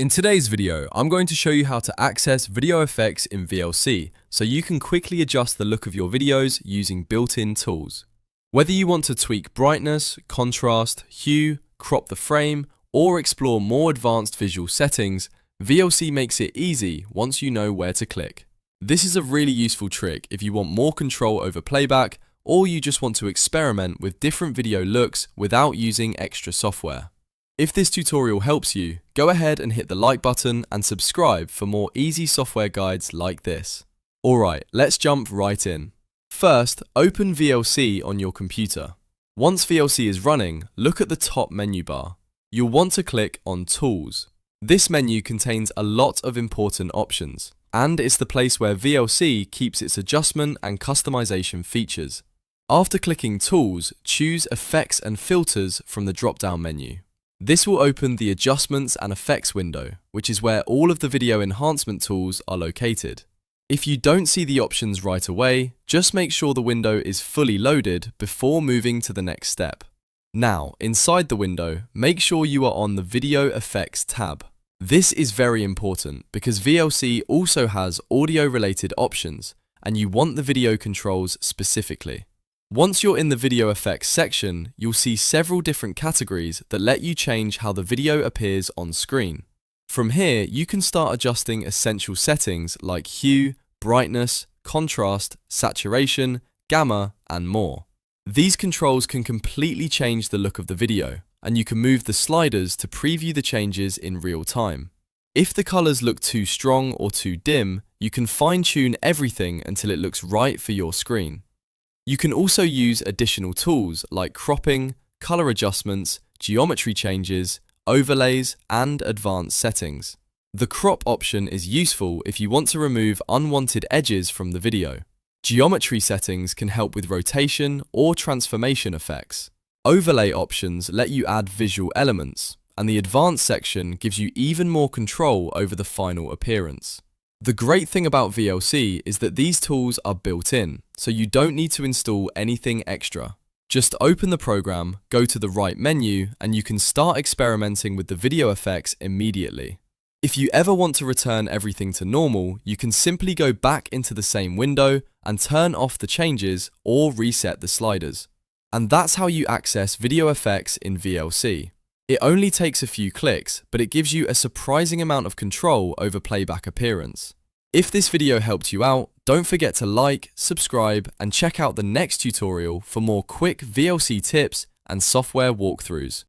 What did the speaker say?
In today's video, I'm going to show you how to access video effects in VLC so you can quickly adjust the look of your videos using built-in tools. Whether you want to tweak brightness, contrast, hue, crop the frame, or explore more advanced visual settings, VLC makes it easy once you know where to click. This is a really useful trick if you want more control over playback or you just want to experiment with different video looks without using extra software. If this tutorial helps you, go ahead and hit the like button and subscribe for more easy software guides like this. Alright, let's jump right in. First, open VLC on your computer. Once VLC is running, look at the top menu bar. You'll want to click on Tools. This menu contains a lot of important options, and it's the place where VLC keeps its adjustment and customization features. After clicking Tools, choose Effects and Filters from the drop-down menu. This will open the Adjustments and Effects window, which is where all of the video enhancement tools are located. If you don't see the options right away, just make sure the window is fully loaded before moving to the next step. Now, inside the window, make sure you are on the Video Effects tab. This is very important because VLC also has audio-related options, and you want the video controls specifically. Once you're in the Video Effects section, you'll see several different categories that let you change how the video appears on screen. From here, you can start adjusting essential settings like hue, brightness, contrast, saturation, gamma, and more. These controls can completely change the look of the video, and you can move the sliders to preview the changes in real time. If the colors look too strong or too dim, you can fine-tune everything until it looks right for your screen. You can also use additional tools like cropping, color adjustments, geometry changes, overlays, and advanced settings. The crop option is useful if you want to remove unwanted edges from the video. Geometry settings can help with rotation or transformation effects. Overlay options let you add visual elements, and the advanced section gives you even more control over the final appearance. The great thing about VLC is that these tools are built in, so you don't need to install anything extra. Just open the program, go to the right menu, and you can start experimenting with the video effects immediately. If you ever want to return everything to normal, you can simply go back into the same window and turn off the changes or reset the sliders. And that's how you access video effects in VLC. It only takes a few clicks, but it gives you a surprising amount of control over playback appearance. If this video helped you out, don't forget to like, subscribe, and check out the next tutorial for more quick VLC tips and software walkthroughs.